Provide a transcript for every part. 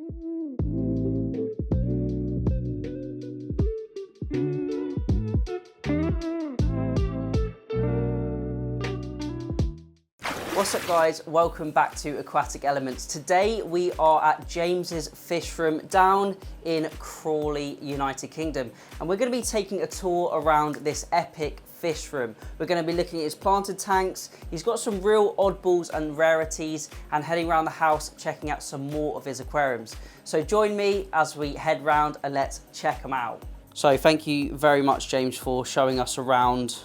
What's up guys, welcome back to Aquatic Elements. Today we are at James's Fish Room down in Crawley, United Kingdom. And we're going to be taking a tour around this epic fish room. We're going to be looking at his planted tanks. He's got some real oddballs and rarities, and heading around the house checking out some more of his aquariums. So join me as we head round and let's check them out. So thank you very much James for showing us around,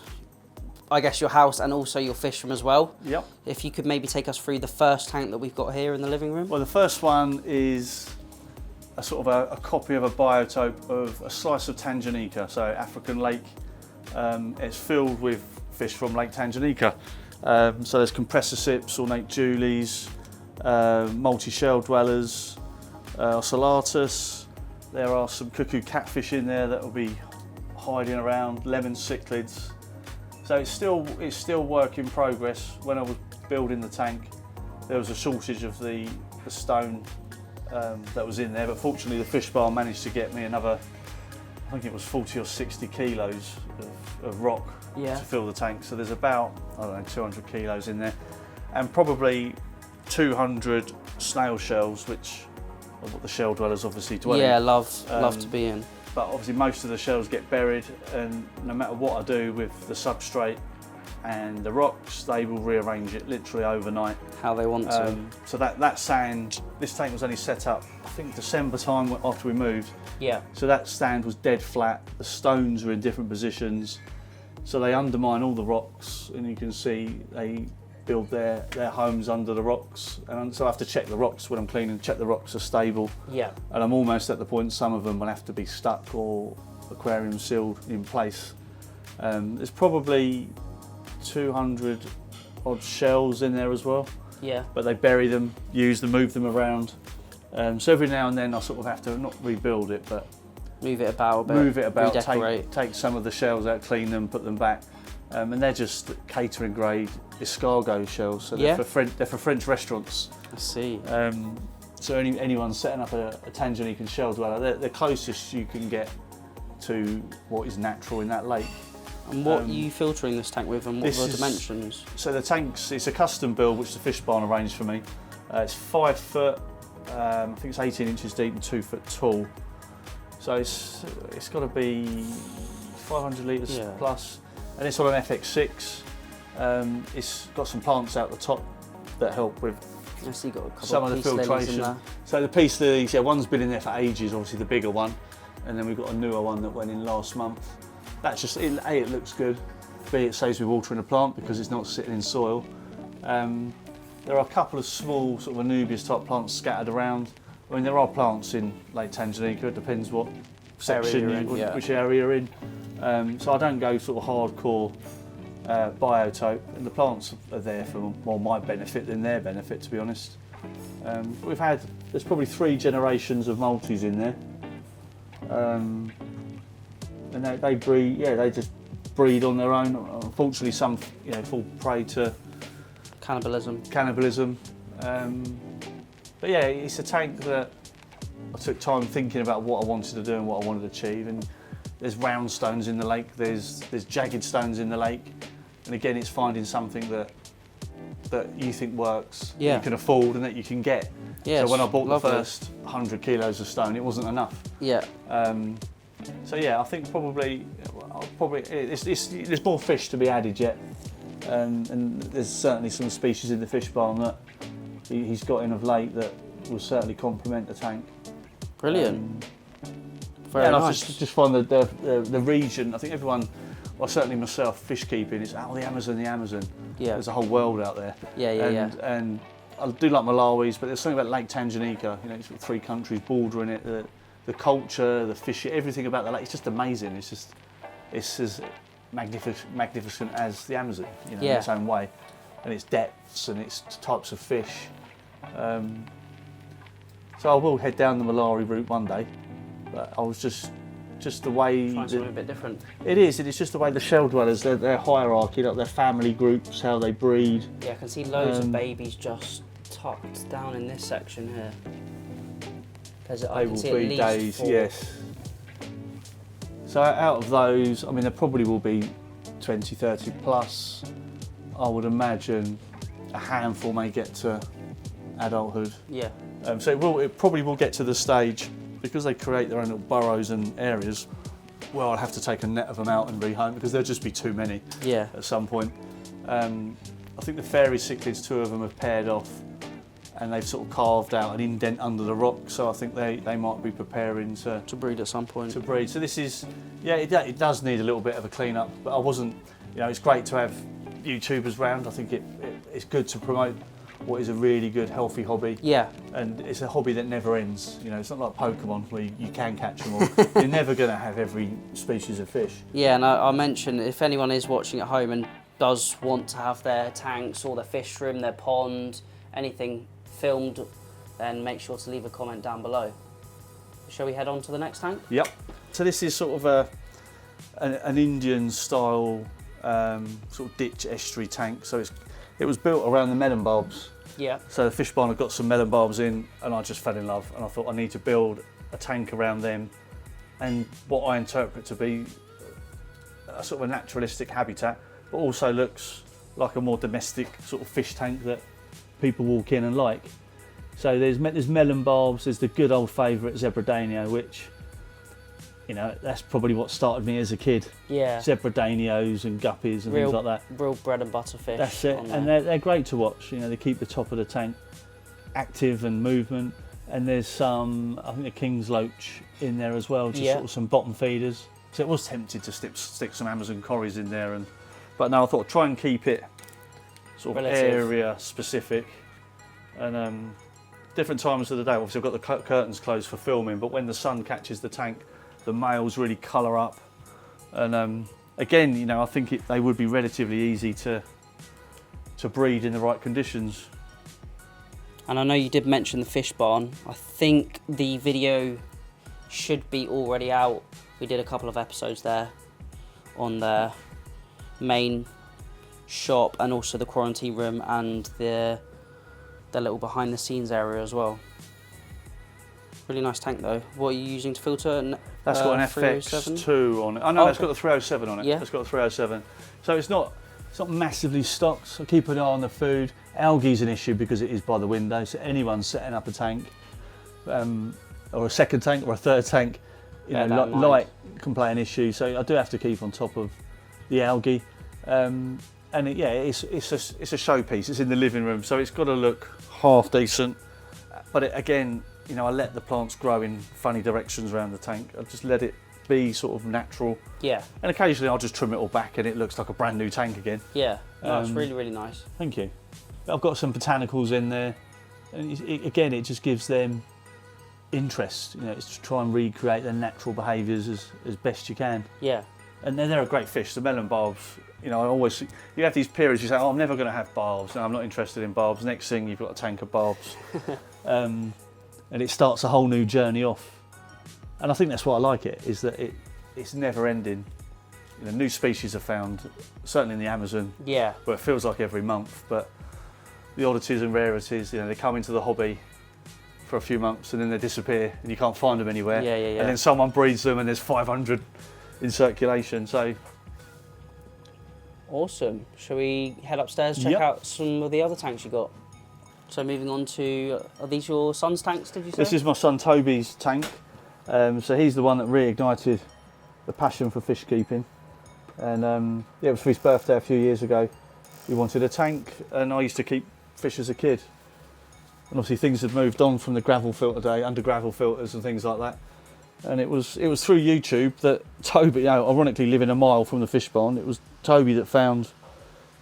I guess, your house and also your fish room as well. Yep. If you could maybe take us through the first tank that we've got here in the living room. Well, the first one is a sort of a copy of a biotope of a slice of Tanganyikan, so African lake. It's filled with fish from Lake Tanganyikan. So there's compressor sips, ornate julies, multi-shell dwellers, ocellatus. There are some cuckoo catfish in there that will be hiding around, lemon cichlids. So it's still work in progress. When I was building the tank, there was a shortage of the stone that was in there, but fortunately the fish bar managed to get me another, I think it was 40 or 60 kilos of rock to fill the tank. So there's about, I don't know, 200 kilos in there, and probably 200 snail shells, which are what the shell dwellers obviously dwell in. Yeah, love to be in. But obviously most of the shells get buried, and no matter what I do with the substrate and the rocks, they will rearrange it literally overnight. How they want to. So that sand, this tank was only set up, I think December time after we moved. Yeah. So that sand was dead flat, the stones were in different positions, so they undermine all the rocks, and you can see they build their homes under the rocks, and so I have to check the rocks when I'm cleaning, check the rocks are stable. Yeah. And I'm almost at the point some of them will have to be stuck or aquarium sealed in place. There's probably 200 odd shells in there as well. Yeah. But they bury them, use them, move them around. So every now and then I sort of have to not rebuild it, but move it about a bit. Move it about, redecorate. take some of the shells out, clean them, put them back. And they're just catering grade escargot shells, so they're for French restaurants. I see. So anyone setting up a Tanganyikan shell dweller, they're the closest you can get to what is natural in that lake. And what are you filtering this tank with, and what are the dimensions? So the tank's, it's a custom build which the fish barn arranged for me. It's 5 foot, I think it's 18 inches deep and 2 foot tall. So it's got to be 500 litres plus. And it's on an FX6. It's got some plants out the top that help with You've got a couple some of the filtration. So the peace lilies, one's been in there for ages, obviously the bigger one, and then we've got a newer one that went in last month. That's just, A, it looks good, B, it saves me watering a plant because it's not sitting in soil. There are a couple of small sort of Anubias type plants scattered around. I mean, there are plants in Lake Tanganyikan, it depends what section, which area you're in. So I don't go sort of hardcore biotope, and the plants are there for more my benefit than their benefit, to be honest. There's probably 3 generations of multis in there, and they breed. Yeah, they just breed on their own. Unfortunately, some fall prey to cannibalism. But yeah, it's a tank that I took time thinking about what I wanted to do and what I wanted to achieve. And there's round stones in the lake, there's jagged stones in the lake, and again it's finding something that you think works, that you can afford and that you can get. So when I bought the first 100 kilos of stone, it wasn't enough. Yeah. So yeah, I think probably there's more fish to be added yet, and there's certainly some species in the fish barn that he's got in of late that will certainly complement the tank. Brilliant. Very nice. I just find the region, I think everyone, well certainly myself, fish keeping, it's the Amazon. Yeah. There's a whole world out there. And I do like Malawi's, but there's something about Lake Tanganyikan, it's got 3 countries bordering it, the culture, the fish, everything about the lake, it's just amazing. It's as magnificent as the Amazon, in its own way. And its depths and its types of fish. So I will head down the Malawi route one day. But I was just the way... Trying something a bit different. It is, and it's just the way the shell dwellers, their hierarchy, like their family groups, how they breed. Yeah, I can see loads of babies just tucked down in this section here. I can see at least days, 4. yes. So out of those, I mean, there probably will be 20, 30 plus. I would imagine a handful may get to adulthood. Yeah. So it probably will get to the stage, because they create their own little burrows and areas, well, I'll have to take a net of them out and rehome, because there'll just be too many at some point. I think the fairy cichlids, 2 of them have paired off, and they've sort of carved out an indent under the rock, so I think they might be preparing to breed at some point. To breed. So this is, yeah, it does need a little bit of a clean up, but I wasn't, you know, it's great to have YouTubers round. I think it's good to promote what is a really good, healthy hobby. Yeah. And it's a hobby that never ends. You know, it's not like Pokemon where you can catch them all. You're never going to have every species of fish. Yeah, and I mentioned, if anyone is watching at home and does want to have their tanks or their fish room, their pond, anything filmed, then make sure to leave a comment down below. Shall we head on to the next tank? Yep. So this is sort of an Indian style sort of ditch estuary tank. So it was built around the melon bulbs. Yeah. So the fish barn had got some melon bulbs in, and I just fell in love, and I thought I need to build a tank around them, and what I interpret to be a sort of a naturalistic habitat, but also looks like a more domestic sort of fish tank that people walk in and like. So there's melon bulbs, there's the good old favourite Zebradania, which, you know, that's probably what started me as a kid. Yeah. Zebradanios and guppies and things like that. Real bread and butter fish. That's it, and they're great to watch. You know, they keep the top of the tank active and movement. And there's some, I think, the King's Loach in there as well, just sort of some bottom feeders. So it was tempted to stick some Amazon corries in there, but no, I thought try and keep it sort of area specific, and different times of the day. Obviously, I've got the curtains closed for filming, but when the sun catches the tank, the males really colour up, and again, you know, I think they would be relatively easy to breed in the right conditions. And I know you did mention the fish barn. I think the video should be already out. We did a couple of episodes there on the main shop and also the quarantine room and the little behind the scenes area as well. Really nice tank though. What are you using to filter? That's got an FX2 on it. Oh no, it's got the 307 on it. Yeah. It's got the 307. So it's not massively stocked. So keep an eye on the food. Algae's an issue because it is by the window. So anyone setting up a tank, or a second tank or a third tank, you know, light can play an issue. So I do have to keep on top of the algae. And it's a showpiece. It's in the living room, so it's got to look half decent. But again, you know, I let the plants grow in funny directions around the tank. I just let it be sort of natural. Yeah. And occasionally I'll just trim it all back and it looks like a brand new tank again. Yeah. No, it's really, really nice. Thank you. I've got some botanicals in there, and again, it just gives them interest. You know, it's to try and recreate their natural behaviours as best you can. Yeah. And they're a great fish. The melon bulbs. You know, you have these periods. You say, "Oh, I'm never going to have bulbs. No, I'm not interested in bulbs." Next thing, you've got a tank of bulbs, and it starts a whole new journey off. And I think that's why I like it, is that it's never ending. You know, new species are found, certainly in the Amazon. Yeah. But it feels like every month. But the oddities and rarities, you know, they come into the hobby for a few months and then they disappear and you can't find them anywhere. Yeah. And then someone breeds them and there's 500 in circulation. So. Awesome. Shall we head upstairs, check out some of the other tanks you got? So moving on to, are these your son's tanks, did you say? This is my son Toby's tank. So he's the one that reignited the passion for fish keeping. And it was for his birthday a few years ago. He wanted a tank, and I used to keep fish as a kid. And obviously things had moved on from the gravel filter day, under gravel filters and things like that. And it was through YouTube that Toby, you know, ironically living a mile from the fish barn, it was Toby that found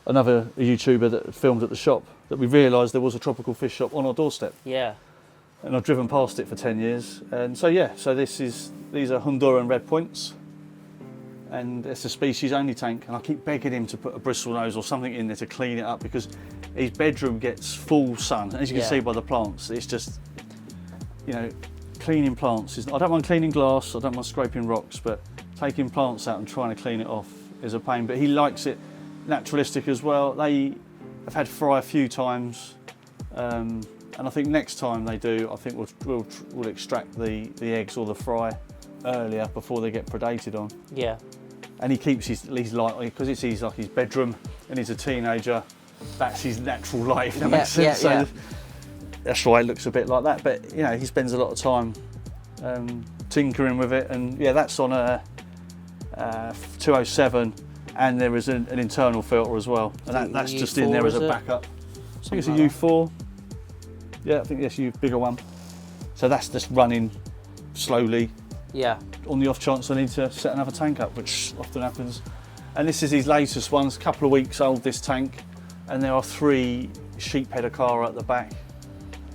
another YouTuber that filmed at the shop, that we realised there was a tropical fish shop on our doorstep. Yeah. And I've driven past it for 10 years. And so these are Honduran red points. And it's a species only tank, and I keep begging him to put a bristle nose or something in there to clean it up, because his bedroom gets full sun. As you can see by the plants, it's just, you know, cleaning plants I don't mind cleaning glass, I don't mind scraping rocks, but taking plants out and trying to clean it off is a pain. But he likes it naturalistic as well. They have had fry a few times, And I think next time they do, I think we'll extract the eggs or the fry earlier before they get predated on. Yeah. And he keeps his light, because it's like his bedroom and he's a teenager, that's his natural life, if that makes sense. So that's why it looks a bit like that. But you know, he spends a lot of time tinkering with it, and yeah, that's on a 207, and there is an internal filter as well, and that's just in there as a backup. I think it's a U4. Yeah, I think that's a bigger one. So that's just running slowly. Yeah. On the off chance I need to set another tank up, which often happens. And this is his latest one. It's a couple of weeks old, this tank, and there are 3 sheep pedicara at the back.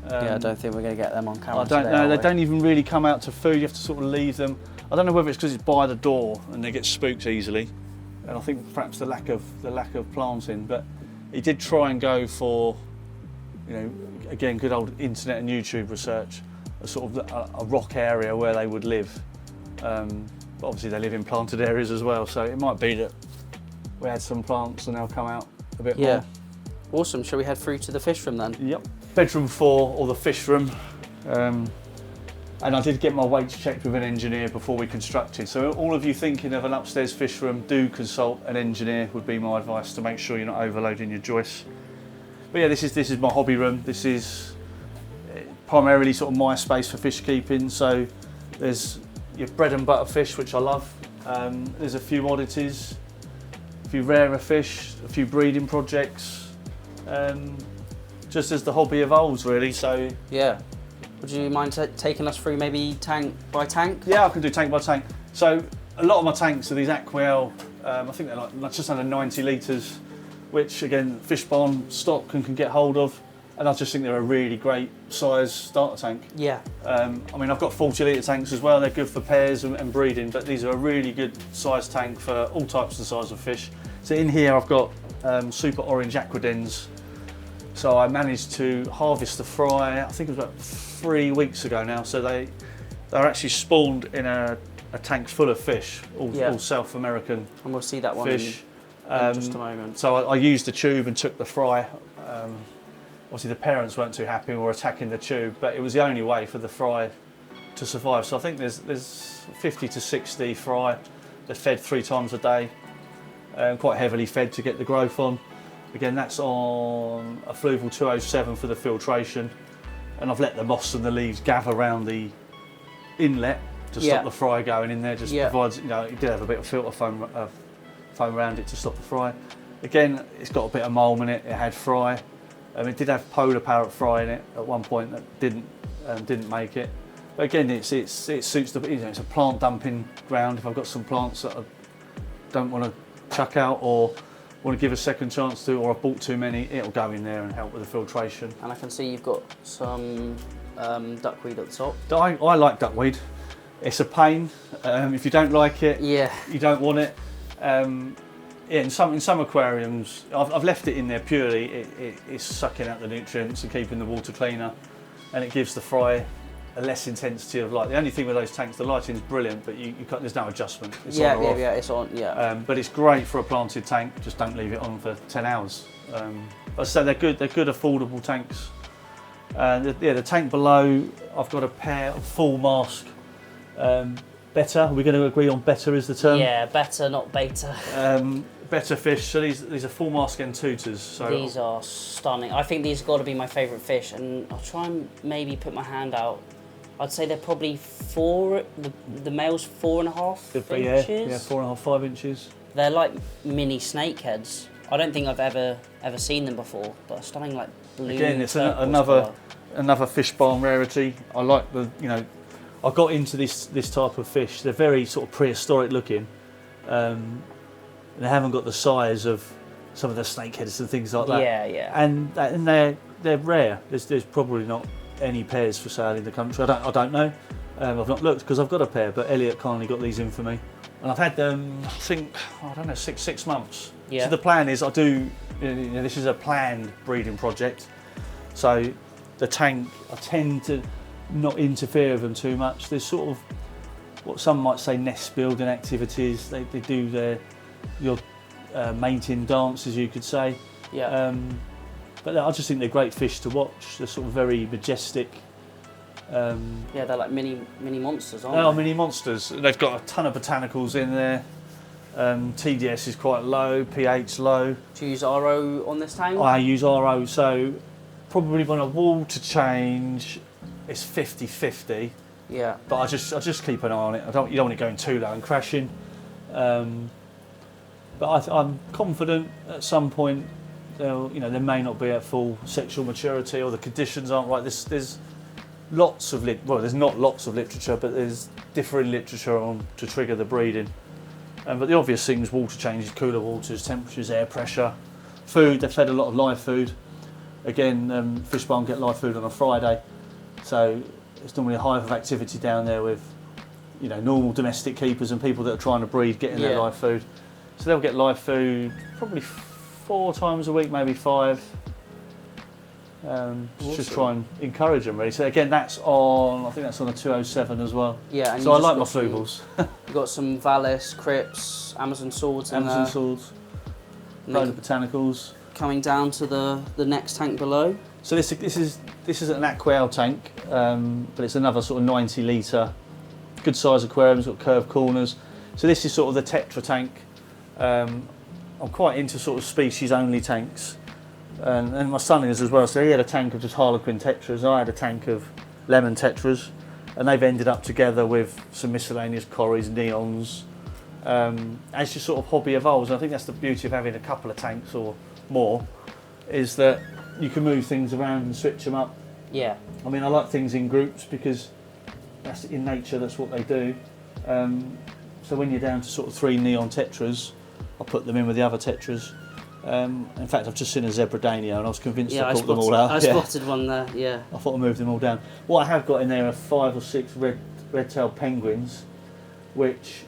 Yeah, I don't think we're going to get them on camera. I don't today, know. They don't even really come out to food. You have to sort of leave them. I don't know whether it's because it's by the door and they get spooked easily, and I think perhaps the lack of planting. But he did try and go for, you know, again, good old internet and YouTube research, a sort of a rock area where they would live. But obviously they live in planted areas as well, so it might be that we had some plants and they'll come out a bit more. Awesome. Shall we head through to the fish room then? Yep. Bedroom 4, or the fish room. And I did get my weights checked with an engineer before we constructed. So all of you thinking of an upstairs fish room, do consult an engineer, would be my advice, to make sure you're not overloading your joists. But yeah, this is my hobby room. This is primarily sort of my space for fish keeping. So there's your bread and butter fish, which I love. There's a few oddities, a few rarer fish, a few breeding projects. Just as the hobby evolves, really. So yeah. Would you mind taking us through maybe tank by tank? Yeah, I can do tank by tank. So a lot of my tanks are these Aquarium. I think they're like just under 90 litres, which again, fish barn stock can get hold of. And I just think they're a really great size starter tank. Yeah. I mean, I've got 40 litre tanks as well. They're good for pairs and breeding, but these are a really good size tank for all types and sizes of fish. So in here I've got super orange aquadens. So I managed to harvest the fry, I think it was about 3 weeks ago now. So they're actually spawned in a tank full of fish, all South American and we'll see that one fish. in just a moment. So I used the tube and took the fry. Obviously the parents weren't too happy and were attacking the tube, but it was the only way for the fry to survive. So I think there's 50 to 60 fry. They're fed 3 times a day, quite heavily fed to get the growth on. Again, that's on a Fluval 207 for the filtration, and I've let the moss and the leaves gather around the inlet to stop the fry going in there. Just provides, you know, it did have a bit of filter foam around it to stop the fry. Again, it's got a bit of mulm in it. It had fry. It did have polar parrot fry in it at one point that didn't make it. But again, it suits the, you know, it's a plant dumping ground. If I've got some plants that I don't want to chuck out or want to give a second chance to, or I've bought too many, it'll go in there and help with the filtration. And I can see you've got some duckweed at the top. I like duckweed. It's a pain. If you don't like it, you don't want it. In some aquariums, I've left it in there purely. It's sucking out the nutrients and keeping the water cleaner, and it gives the fry a less intensity of light. The only thing with those tanks, the lighting's brilliant, but you can't, there's no adjustment. It's on or off. It's on. But it's great for a planted tank. Just don't leave it on for 10 hours. But so they're good, affordable tanks. The tank below, I've got a pair of full mask. Better. Are we going to agree on better is the term? Yeah, better, not beta. Better fish. So these are full mask end tutors. So these are stunning. I think these have got to be my favourite fish, and I'll try and maybe put my hand out. I'd say they're probably the male's 4.5 inches. Yeah, 4.5, 5 inches. They're like mini snakeheads. I don't think I've ever seen them before, but stunning, like blue. Again, it's another fish barn rarity. I like I got into this type of fish. They're very sort of prehistoric looking. They haven't got the size of some of the snakeheads and things like that. Yeah. And they're rare. There's probably not any pairs for sale in the country. I don't know. I've not looked because I've got a pair, but Elliot kindly got these in for me, and I've had them. I think 6 months. Yeah. So the plan is this is a planned breeding project. So the tank, I tend to not interfere with them too much. There's sort of what some might say nest building activities. They do your mating dances, you could say. Yeah. But I just think they're great fish to watch. They're sort of very majestic. Yeah, they're like mini monsters, aren't They are they? mini monsters. They've got a ton of botanicals in there. TDS is quite low, pH low. Do you use RO on this tank? I use RO, so probably when a water change, it's 50-50. Yeah. But I just keep an eye on it. You don't want it going too low and crashing. But I'm confident at some point, they may not be at full sexual maturity, or the conditions aren't right. There's lots of there's not lots of literature, but there's differing literature on to trigger the breeding. But the obvious things: water changes, cooler waters, temperatures, air pressure, food. They're fed a lot of live food. Again, fish barn get live food on a Friday, so it's normally a hive of activity down there with, normal domestic keepers and people that are trying to breed getting their live food. So they'll get live food probably 4 times a week, maybe 5. Just try and encourage them really. So again, I think that's on a 207 as well. Yeah. And so I like my fluvials. You've got some Valis, Crips, Amazon swords in Amazon there. swords, load of botanicals. Coming down to the next tank below. So this is an Aquarium tank, but it's another sort of 90 litre, good size aquarium. It's got curved corners. So this is sort of the Tetra tank. I'm quite into sort of species only tanks, and my son is as well. So he had a tank of just Harlequin Tetras. I had a tank of lemon Tetras, and they've ended up together with some miscellaneous Corys, neons. As your sort of hobby evolves, and I think that's the beauty of having a couple of tanks or more, is that you can move things around and switch them up. Yeah. I mean, I like things in groups because that's in nature, that's what they do. So when you're down to sort of 3 neon Tetras, I put them in with the other Tetras. In fact, I've just seen a Zebradania and I was convinced I caught them all out. I spotted one there, yeah. I thought I moved them all down. What I have got in there are 5 or 6 red-tailed penguins, which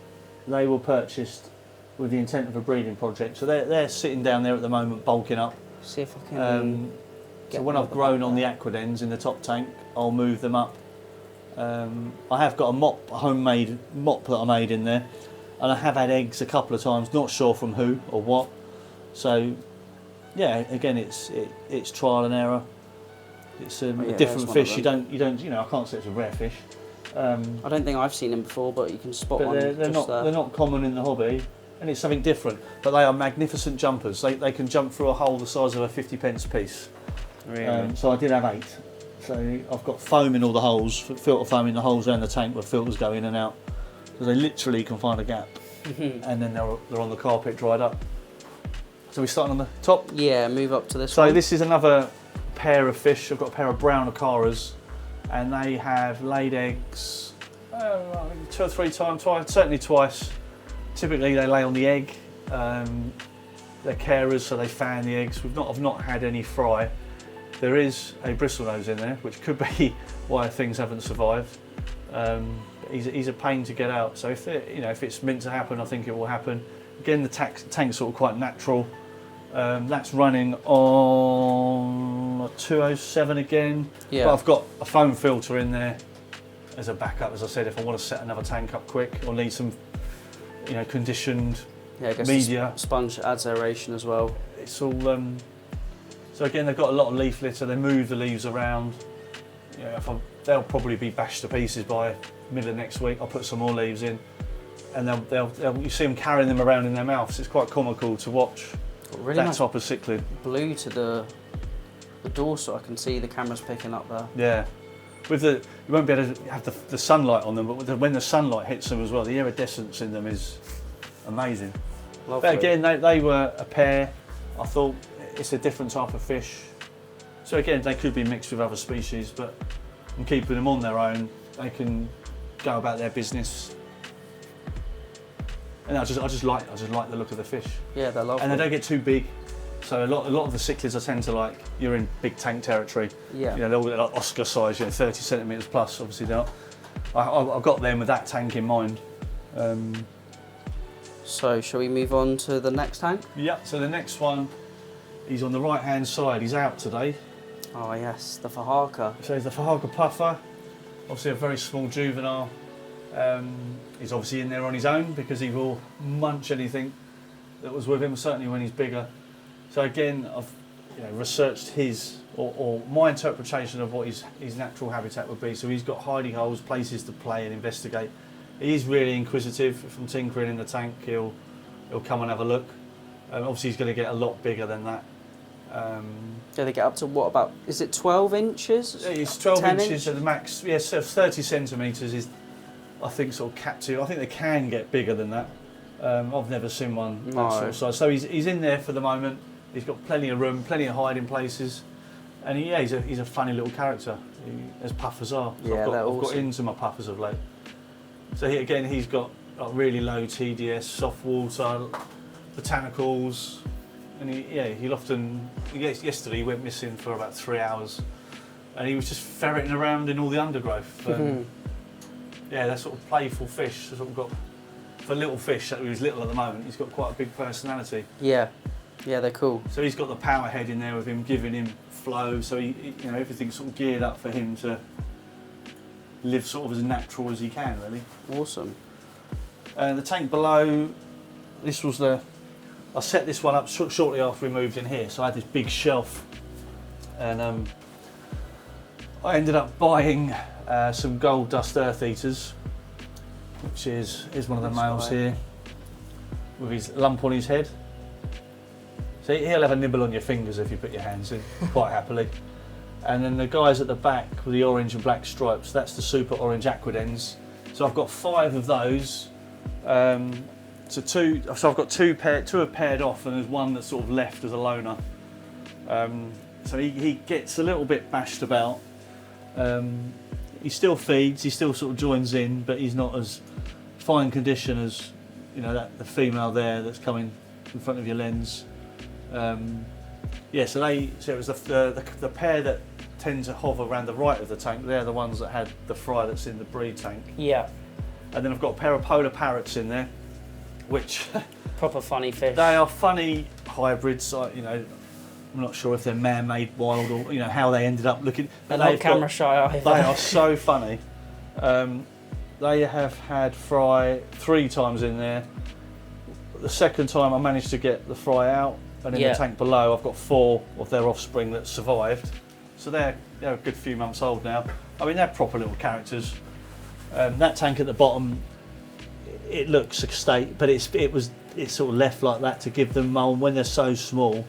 they were purchased with the intent of a breeding project. So they're sitting down there at the moment, bulking up. See if I can. So when I've grown on the aquadens in the top tank, I'll move them up. I have got a homemade mop that I made in there, and I have had eggs a couple of times. Not sure from who or what. So yeah, again, it's trial and error. It's a different fish. You don't. I can't say it's a rare fish. I don't think I've seen them before, but you can spot but one. They're not common in the hobby, and it's something different. But they are magnificent jumpers. They can jump through a hole the size of a 50p piece. Really? So I did have 8. So I've got foam in all the holes, filter foam in the holes around the tank where filters go in and out. So they literally can find a gap, and then they're on the carpet dried up. So we're starting on the top? Yeah, move up to this one. So this is another pair of fish. I've got a pair of brown Acaras, and they have laid eggs 2 or 3 times, certainly twice. Typically they lay on the egg. They're carers, so they fan the eggs. I've not had any fry. There is a bristlenose in there, which could be why things haven't survived. He's a pain to get out. So if it's meant to happen, I think it will happen. Again, the tank's sort of quite natural. That's running on a 207 again. Yeah. But I've got a foam filter in there as a backup. As I said, if I want to set another tank up quick or need some, conditioned media. The sponge adds aeration as well. It's all. So again, they've got a lot of leaf litter. They move the leaves around. They'll probably be bashed to pieces by middle of next week. I'll put some more leaves in, and you see them carrying them around in their mouths. It's quite comical to watch. Really that nice type of cichlid. Blue to the dorsal. I can see the camera's picking up there. Yeah, you won't be able to have the sunlight on them, but when the sunlight hits them as well, the iridescence in them is amazing. Lovely. But again, they were a pair. I thought it's a different type of fish. So again, they could be mixed with other species, but I'm keeping them on their own. They can go about their business. And I just like the look of the fish. Yeah, they're lovely. And they don't get too big. So a lot of the cichlids I tend to like, you're in big tank territory. Yeah. They're all like Oscar size, 30 centimetres plus, obviously they're not. I've got them with that tank in mind. So shall we move on to the next tank? Yeah, so the next one, he's on the right hand side, he's out today. Oh yes, the Fahaka. So he's the Fahaka puffer, obviously a very small juvenile. He's obviously in there on his own because he will munch anything that was with him, certainly when he's bigger. So again, researched his, or my interpretation of what his natural habitat would be. So he's got hidey holes, places to play and investigate. He's really inquisitive. If I'm tinkering in the tank, he'll come and have a look. Obviously he's going to get a lot bigger than that. Do they get up to what, about, is it 12 inches? Yeah, it's 12 inches inch? at the max. Yeah, so 30 centimetres is, I think, sort of captive. I think they can get bigger than that. I've never seen one that sort of size. So he's in there for the moment. He's got plenty of room, plenty of hiding places, and he's a funny little character, as puffers are. So Yeah, I've got into my puffers of late. So he's got like really low TDS, soft water, botanicals, and he'll often. Yesterday he went missing for about 3 hours, and he was just ferreting around in all the undergrowth. That sort of playful fish. Sort of got, for little fish, who's little at the moment, he's got quite a big personality. Yeah, they're cool. So he's got the power head in there with him, giving him flow. So everything's sort of geared up for him to live sort of as natural as he can, really. Awesome. And the tank below, I set this one up shortly after we moved in here. So I had this big shelf, and I ended up buying some gold dust earth eaters, which is one of the males here with his lump on his head. So he'll have a nibble on your fingers if you put your hands in, quite happily. And then the guys at the back with the orange and black stripes, that's the super orange aquadens. So I've got 5 of those. So I've got two are paired off, and there's one that's sort of left as a loner. So he gets a little bit bashed about. He still feeds, he still sort of joins in, but he's not as fine condition as the female there that's coming in front of your lens. So it was the pair that tend to hover around the right of the tank. They're the ones that had the fry that's in the breed tank. Yeah. And then I've got a pair of polar parrots in there, which proper funny fish. They are funny hybrids. I'm not sure if they're man-made wild or how they ended up looking. They're not camera shy either. They are so funny. They have had fry 3 times in there. The second time I managed to get the fry out, and in the tank below I've got 4 of their offspring that survived. So they're a good few months old now. I mean, they're proper little characters. That tank at the bottom, it looks a state, but it's sort of left like that to give them mould. When they're so small,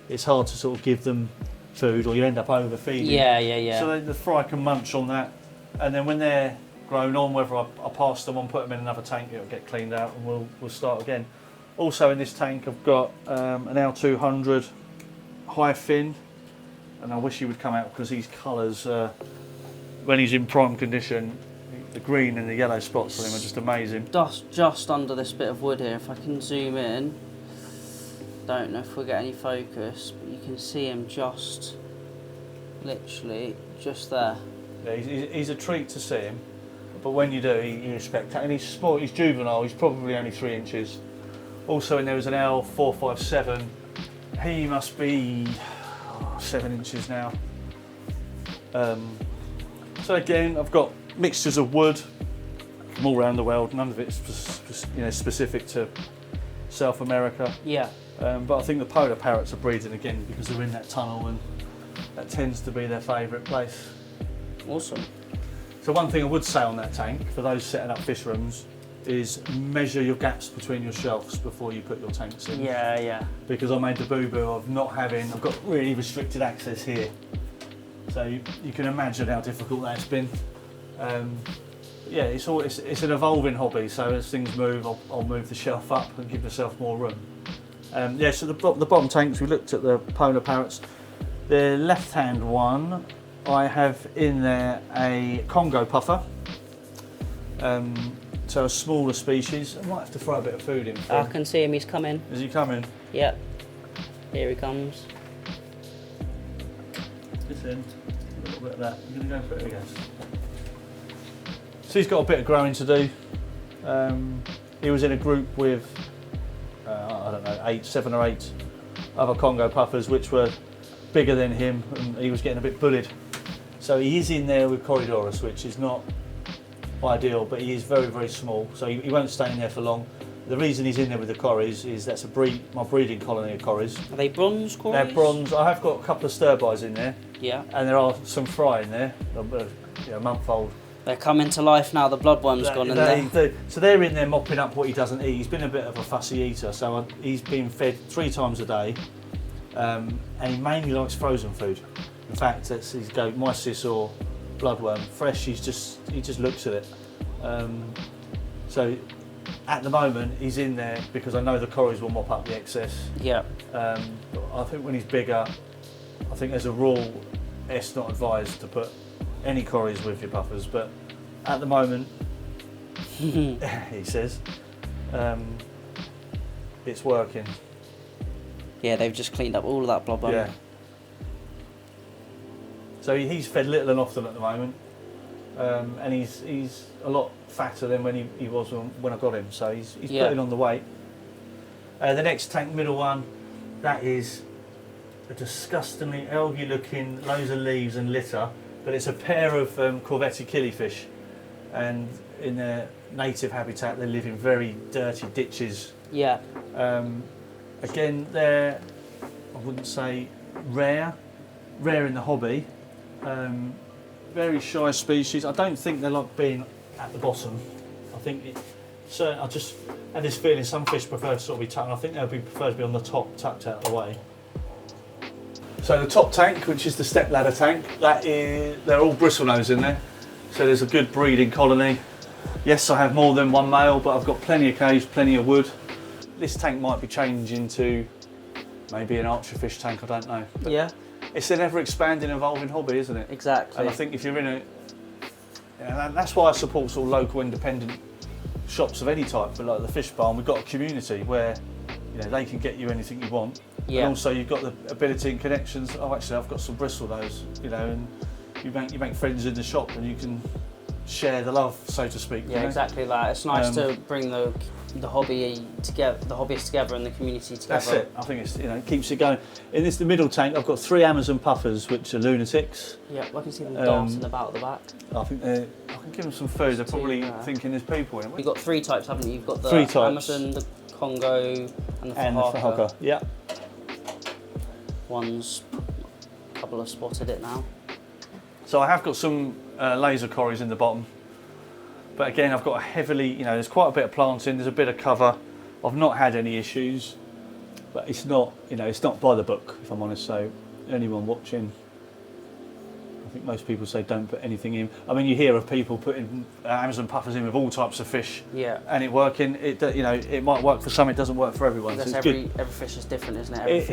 it's hard to sort of give them food, or you end up overfeeding. Yeah. So the fry can munch on that, and then when they're grown on, whether I pass them on, put them in another tank, it'll get cleaned out, and we'll start again. Also in this tank, I've got an L200 high fin, and I wish he would come out because these colours, when he's in prime condition, the green and the yellow spots on him are just amazing. Just under this bit of wood here, if I can zoom in. Don't know if we'll get any focus, but you can see him just, literally, just there. Yeah, he's a treat to see him, but when you do, he's spectacular. And he's small, he's juvenile, he's probably only 3 inches. Also in there is an L457. He must be 7 inches now. So again, I've got mixtures of wood from all around the world. None of it's specific to South America. Yeah. But I think the polar parrots are breeding again because they're in that tunnel, and that tends to be their favourite place. Awesome. So one thing I would say on that tank, for those setting up fish rooms, is measure your gaps between your shelves before you put your tanks in. Yeah. Because I made the boo-boo of not having, I've got really restricted access here. So you can imagine how difficult that's been. It's an evolving hobby, so as things move, I'll move the shelf up and give myself more room. So the bottom tanks, we looked at the polar parrots. The left-hand one, I have in there a Congo puffer. So a smaller species. I might have to throw a bit of food in. I can see him, he's coming. Is he coming? Yep. Here he comes. This end, a little bit of that. I'm going to go for it, I guess. So he's got a bit of growing to do. He was in a group with, 7 or 8 other Congo puffers, which were bigger than him, and he was getting a bit bullied. So he is in there with Corydorus, which is not ideal, but he is very, very small, so he won't stay in there for long. The reason he's in there with the cories is that's my breeding colony of cories. Are they bronze cories? They're bronze. I have got a couple of stir-bys in there. Yeah. And there are some fry in there, a month old. They're coming to life now, the bloodworm's gone in there. So they're in there mopping up what he doesn't eat. He's been a bit of a fussy eater, so he's been fed 3 times a day, and he mainly likes frozen food. In fact, that's his go, mysis or bloodworm. Fresh, he just looks at it. So at the moment, he's in there because I know the cories will mop up the excess. Yeah. I think when he's bigger, I think as a rule, it's not advised to put any cories with your puffers, but at the moment, he says, it's working. Yeah, they've just cleaned up all of that bloodworm. Yeah. So he's fed little and often at the moment, and he's a lot fatter than when he was when I got him. So he's putting on the weight. The next tank, middle one, that is a disgustingly algae looking, loads of leaves and litter, but it's a pair of corvetted killifish, and in their native habitat they live in very dirty ditches. Yeah. Again, they're, I wouldn't say rare in the hobby. Very shy species. I don't think they like being at the bottom. I think I just had this feeling some fish prefer to sort of be tucked. I think they'll prefer to be on the top, tucked out of the way. So the top tank, which is the step ladder tank, they're all bristlenose in there. So there's a good breeding colony. Yes, I have more than one male, but I've got plenty of cage, plenty of wood. This tank might be changed into maybe an archerfish tank, I don't know. But yeah. It's an ever expanding, evolving hobby, isn't it? Exactly. And I think if you're in that's why I support sort of local independent shops of any type, but like the Fish Barn, we've got a community where they can get you anything you want. Yeah. And also you've got the ability and connections. Oh, actually, I've got some bristlenose, and you make friends in the shop, and you can share the love, so to speak. Yeah, exactly that. It's nice to bring the hobby together, the hobbyists together, and the community together. That's it. I think it's it keeps it going. In the middle tank, I've got 3 Amazon puffers, which are lunatics. Yeah, I can see them dancing about at the back. I think I can give them some food. They're probably thinking there's people in it. You've got 3 types, haven't you? You've got the 3 types. Amazon, the Congo, and the Fahaka. Yeah. A couple have spotted it now. So I have got some laser cories in the bottom, but again I've got a heavily, there's quite a bit of planting, there's a bit of cover. I've not had any issues, but it's not, it's not by the book, if I'm honest. So anyone watching, I think most people say don't put anything in. I mean, you hear of people putting Amazon puffers in with all types of fish, and it working. It might work for some, it doesn't work for everyone. So every fish is different, isn't it?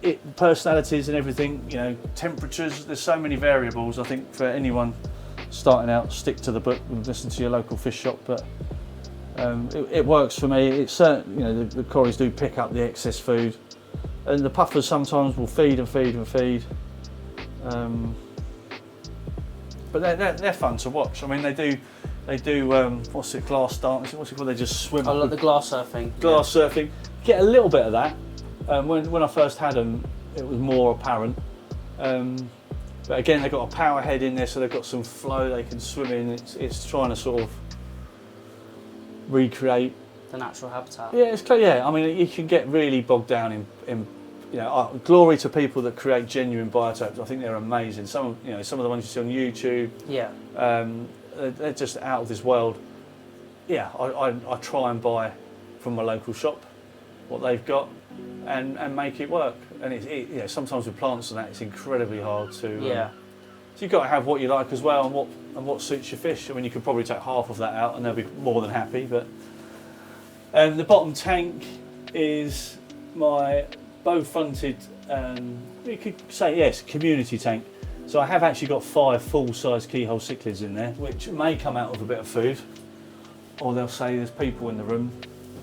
It personalities and everything, temperatures. There's so many variables. I think for anyone starting out, stick to the book and listen to your local fish shop. But it works for me. It's certain, the cories do pick up the excess food, and the puffers sometimes will feed and feed and feed. But they're fun to watch. I mean, they do glass dancing? What's it called? They just swim. I like the glass surfing. Glass surfing. Get a little bit of that. When I first had them, it was more apparent. But again, they've got a power head in there, so they've got some flow they can swim in. It's trying to sort of recreate the natural habitat. Yeah, it's clear. Yeah, I mean, you can get really bogged down in glory to people that create genuine biotopes. I think they're amazing. Some of the ones you see on YouTube. Yeah. They're just out of this world. Yeah, I try and buy from my local shop what they've got and make it work. And sometimes with plants and that, it's incredibly hard to. Yeah. So you've got to have what you like as well, and what suits your fish. I mean, you could probably take half of that out, and they'll be more than happy. But the bottom tank is my bow-fronted, you could say, yes, community tank. So I have actually got 5 full-size keyhole cichlids in there, which may come out of a bit of food, or they'll say there's people in the room,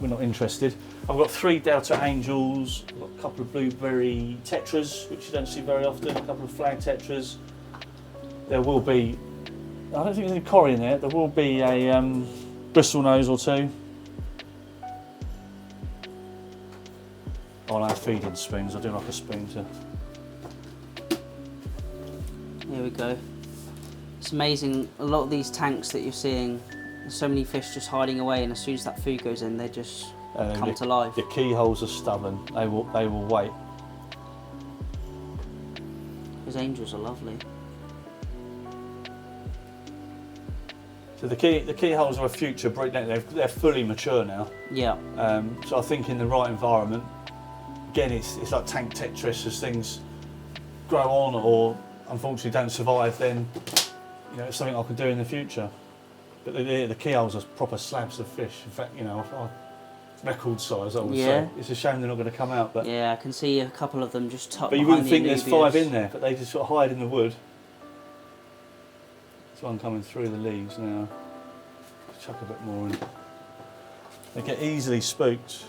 we're not interested. I've got 3 Delta Angels, I've got a couple of blueberry Tetras, which you don't see very often, a couple of flag Tetras. There will be, I don't think there's any cory in there, there will be a bristlenose or 2. I'll have feeding spoons. I do like a spoon to. Here we go. It's amazing. A lot of these tanks that you're seeing, there's so many fish just hiding away, and as soon as that food goes in, they just come to life. The keyholes are stubborn. They will wait. Those angels are lovely. So the keyholes are a future breed. They're fully mature now. Yeah. So I think in the right environment, again, it's like tank Tetris. As things grow on or unfortunately don't survive, then it's something I could do in the future. But the keyholes are proper slabs of fish. In fact, record size, I would say. It's a shame they're not going to come out. But yeah, I can see a couple of them just tucked But you behind wouldn't think there's the five in there, but they just sort of hide in the wood. There's one coming through the leaves now. Chuck a bit more in. They get easily spooked.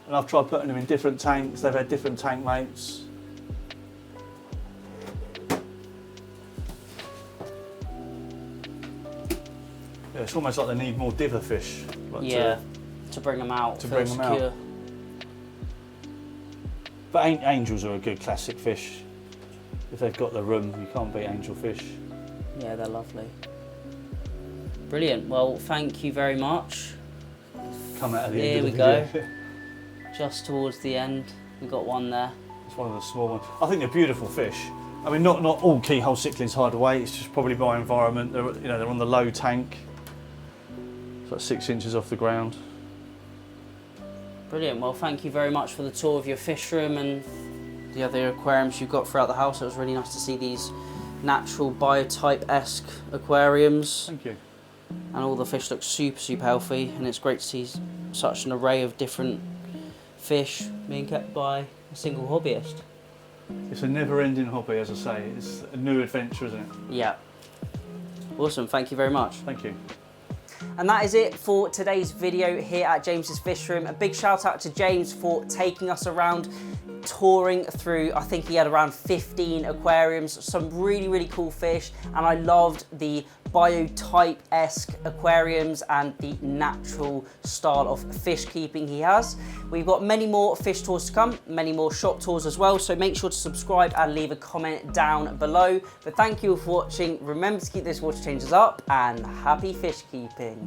And I've tried putting them in different tanks. They've had different tank mates. Yeah, it's almost like they need more diver fish. Like to bring them out. To bring them out. But angels are a good classic fish. If they've got the room, you can't beat angel fish. Yeah, they're lovely. Brilliant. Well, thank you very much. Come out of the end of the video. video. Just towards the end, we got one there. It's one of the small ones. I think they're beautiful fish. I mean, not all keyhole cichlids hide away. It's just probably by environment. They're on the low tank. It's like 6 inches off the ground. Brilliant. Well, thank you very much for the tour of your fish room and the other aquariums you've got throughout the house. It was really nice to see these natural biotype-esque aquariums. Thank you. And all the fish look super, super healthy, and it's great to see such an array of different fish being kept by a single hobbyist. It's a never-ending hobby, as I say. It's a new adventure, isn't it? Yeah. Awesome. Thank you very much. Thank you. And that is it for today's video here at James's Fish Room. A big shout out to James for taking us around, touring through, I think he had around 15 aquariums, some really, really cool fish. And I loved the biotype-esque aquariums and the natural style of fish keeping he has. We've got many more fish tours to come, many more shop tours as well, so make sure to subscribe and leave a comment down below. But thank you for watching. Remember to keep those water changers up, and happy fish keeping.